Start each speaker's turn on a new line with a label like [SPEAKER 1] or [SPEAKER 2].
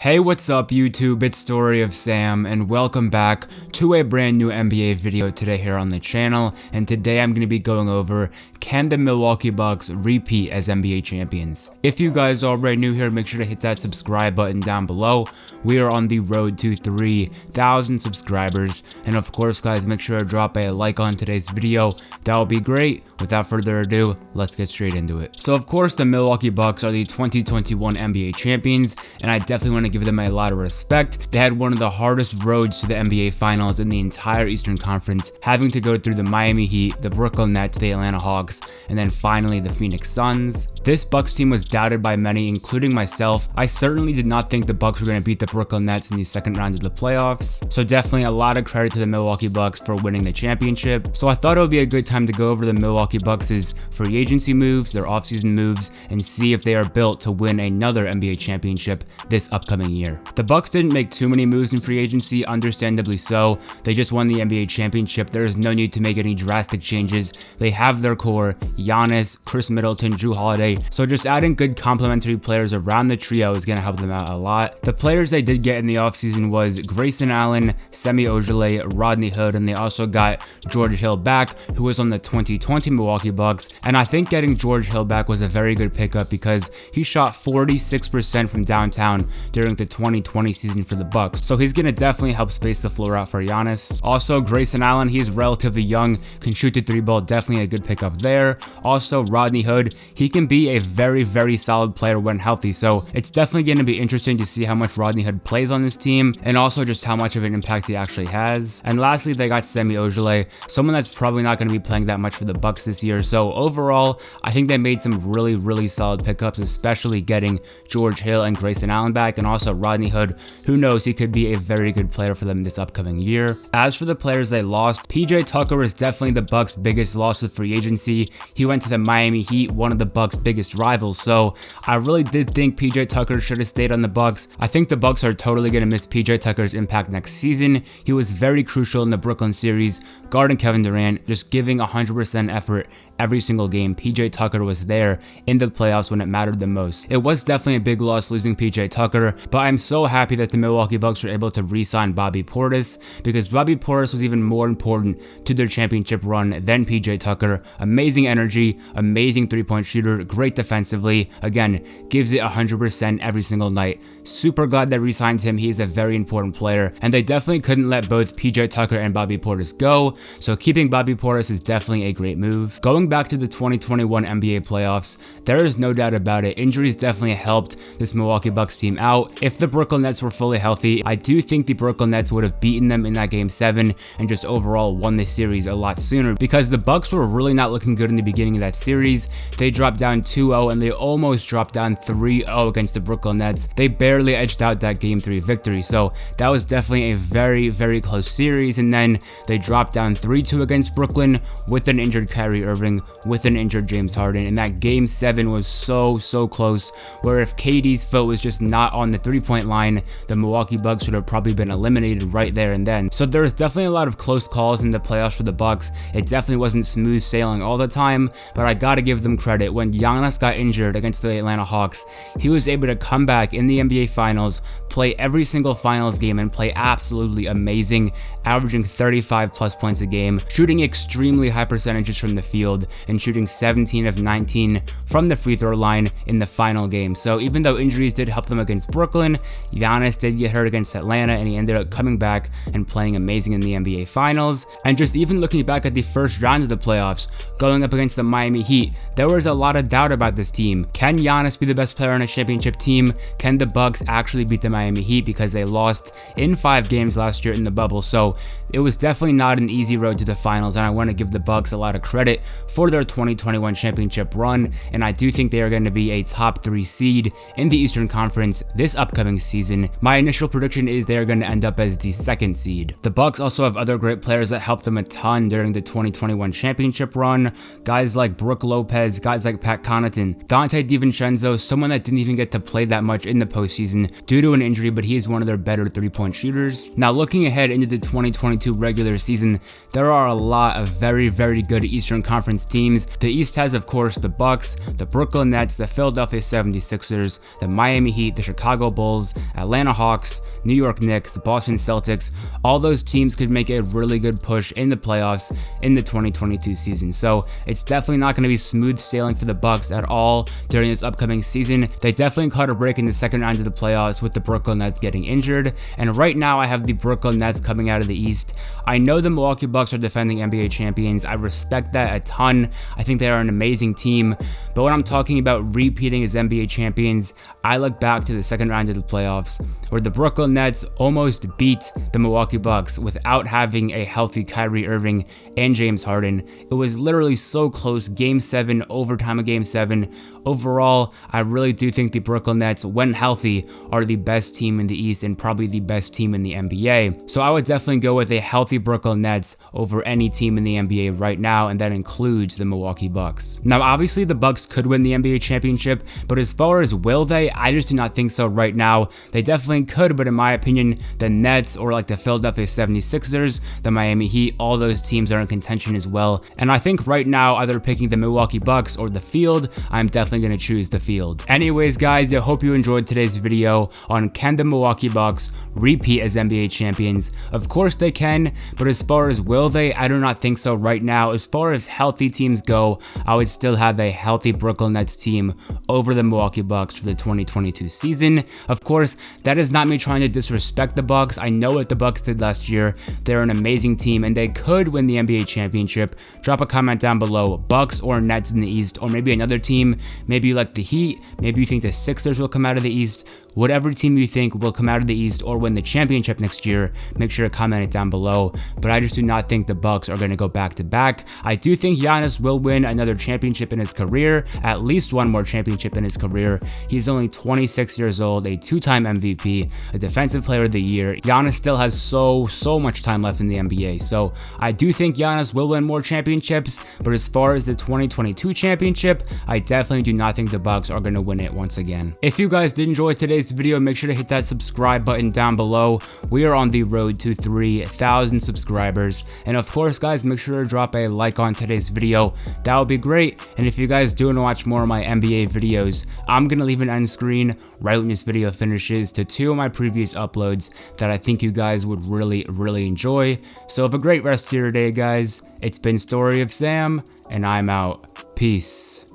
[SPEAKER 1] Hey, what's up YouTube? It's Story of Sam and welcome back to a brand new NBA video today here on the channel, and today I'm going to be going over can the Milwaukee Bucks repeat as NBA champions. If you guys are already new here, make sure to hit that subscribe button down below. We are on the road to 3,000 subscribers, and of course guys, make sure to drop a like on today's video. That would be great. Without further ado, let's get straight into it. So of course the Milwaukee Bucks are the 2021 NBA champions, and I definitely want to give them a lot of respect. They had one of the hardest roads to the NBA finals in the entire Eastern Conference, having to go through the Miami Heat, the Brooklyn Nets, the Atlanta Hawks, and then finally the Phoenix Suns. This Bucks team was doubted by many, including myself. I certainly did not think the Bucks were going to beat the Brooklyn Nets in the second round of the playoffs, so definitely a lot of credit to the Milwaukee Bucks for winning the championship. So I thought it would be a good time to go over the Milwaukee Bucks' free agency moves, their offseason moves, and see if they are built to win another NBA championship this upcoming year. The Bucks didn't make too many moves in free agency, understandably so. They just won the NBA championship. There is no need to make any drastic changes. They have their core: Giannis, Chris Middleton, Jrue Holiday. So just adding good complementary players around the trio is going to help them out a lot. The players they did get in the offseason was Grayson Allen, Semi Ojeleye, Rodney Hood, and they also got George Hill back, who was on the 2020 Milwaukee Bucks. And I think getting George Hill back was a very good pickup because he shot 46% from downtown during the 2020 season for the Bucks. So he's going to definitely help space the floor out for Giannis. Also, Grayson Allen, he's relatively young, can shoot the three ball, definitely a good pickup there. Also, Rodney Hood, he can be a very solid player when healthy. So it's definitely going to be interesting to see how much Rodney Hood plays on this team and also just how much of an impact he actually has. And lastly, they got Semi Ojeleye, someone that's probably not going to be playing that much for the Bucks this year. So overall, I think they made some really solid pickups, especially getting George Hill and Grayson Allen back, and also Rodney Hood. Who knows, he could be a very good player for them this upcoming year. As for the players they lost, PJ Tucker is definitely the Bucks' biggest loss of free agency. He went to the Miami Heat, one of the Bucks' biggest rivals. So I really did think PJ Tucker should have stayed on the Bucks. I think the Bucks are totally going to miss PJ Tucker's impact next season. He was very crucial in the Brooklyn series, guarding Kevin Durant, just giving 100% effort every single game. PJ Tucker was there in the playoffs when it mattered the most. It was definitely a big loss losing PJ Tucker, but I'm so happy that the Milwaukee Bucks were able to re-sign Bobby Portis, because Bobby Portis was even more important to their championship run than PJ Tucker. Amazing energy, amazing three-point shooter, great defensively, again, gives it 100% every single night. Super glad they re-signed him. He is a very important player, and they definitely couldn't let both PJ Tucker and Bobby Portis go, so keeping Bobby Portis is definitely a great move. Going back to the 2021 NBA playoffs, there is no doubt about it, injuries definitely helped this Milwaukee Bucks team out. If the Brooklyn Nets were fully healthy, I do think the Brooklyn Nets would have beaten them in that game 7 and just overall won the series a lot sooner, because the Bucks were really not looking good in the beginning of that series. They dropped down 2-0 and they almost dropped down 3-0 against the Brooklyn Nets. They barely edged out that game 3 victory, so that was definitely a very close series. And then they dropped down 3-2 against Brooklyn with an injured Kyrie Irving, with an injured James Harden, and that game 7 was so close, where if KD's foot was just not on the three-point line, the Milwaukee Bucks would have probably been eliminated right there and then. So there was definitely a lot of close calls in the playoffs for the Bucks. It definitely wasn't smooth sailing all the time, but I gotta give them credit. When Giannis got injured against the Atlanta Hawks, he was able to come back in the NBA Finals, play every single finals game, and play absolutely amazing, averaging 35+ points a game, shooting extremely high percentages from the field, and shooting 17 of 19 from the free throw line in the final game. So even though injuries did help them against Brooklyn, Giannis did get hurt against Atlanta, and he ended up coming back and playing amazing in the NBA Finals. And just even looking back at the first round of the playoffs, going up against the Miami Heat, there was a lot of doubt about this team. Can Giannis be the best player on a championship team? Can the Bucks actually beat the Miami Heat, because they lost in 5 games last year in the bubble? So it was definitely not an easy road to the finals, and I want to give the Bucks a lot of credit for their 2021 championship run, and I do think they are going to be a top 3 seed in the Eastern Conference this upcoming season. My initial prediction is they are going to end up as the 2nd seed. The Bucks also have other great players that helped them a ton during the 2021 championship run. Guys like Brook Lopez, guys like Pat Connaughton, Dante DiVincenzo, someone that didn't even get to play that much in the postseason due to an injury, but he is one of their better three-point shooters. Now looking ahead into the 2022 regular season, there are a lot of very good Eastern Conference teams teams. The East has, of course, the Bucks, the Brooklyn Nets, the Philadelphia 76ers, the Miami Heat, the Chicago Bulls, Atlanta Hawks, New York Knicks, the Boston Celtics. All those teams could make a really good push in the playoffs in the 2022 season. So it's definitely not going to be smooth sailing for the Bucks at all during this upcoming season. They definitely caught a break in the second round of the playoffs with the Brooklyn Nets getting injured. And right now I have the Brooklyn Nets coming out of the East. I know the Milwaukee Bucks are defending NBA champions. I respect that a ton. I think they are an amazing team. But when I'm talking about repeating as NBA champions, I look back to the second round of the playoffs where the Brooklyn Nets almost beat the Milwaukee Bucks without having a healthy Kyrie Irving and James Harden. It was literally so close. Game 7, overtime of Game 7. Overall, I really do think the Brooklyn Nets, when healthy, are the best team in the East and probably the best team in the NBA. So I would definitely go with a healthy Brooklyn Nets over any team in the NBA right now, and that includes the Milwaukee Bucks. Now, obviously, the Bucks could win the NBA championship, but as far as will they, I just do not think so right now. They definitely could, but in my opinion, the Nets or like the Philadelphia 76ers, the Miami Heat, all those teams are in contention as well. And I think right now, either picking the Milwaukee Bucks or the field, I'm definitely going to choose the field. Anyways, guys, I hope you enjoyed today's video on can the Milwaukee Bucks repeat as NBA champions. Of course they can, but as far as will they, I do not think so right now. As far as healthy teams go, I would still have a healthy Brooklyn Nets team over the Milwaukee Bucks for the 2022 season. Of course, that is not me trying to disrespect the Bucks. I know what the Bucks did last year. They're an amazing team and they could win the NBA championship. Drop a comment down below, Bucks or Nets in the East, or maybe another team. Maybe you like the Heat, maybe you think the Sixers will come out of the East. Whatever team you think will come out of the East or win the championship next year, make sure to comment it down below. But I just do not think the Bucks are going to go back to back. I do think Giannis will win another championship in his career, at least one more championship in his career. He's only 26 years old, a two-time MVP, a defensive player of the year. Giannis still has so much time left in the NBA. So I do think Giannis will win more championships, but as far as the 2022 championship, I definitely do not think the Bucks are going to win it once again. If you guys did enjoy today's video, make sure to hit that subscribe button down below. We are on the road to 3,000 subscribers. And of course, guys, make sure to drop a like on today's video. That would be great. And if you guys do want to watch more of my NBA videos, I'm going to leave an end screen right when this video finishes to 2 of my previous uploads that I think you guys would really enjoy. So have a great rest of your day, guys. It's been Story of Sam, and I'm out. Peace.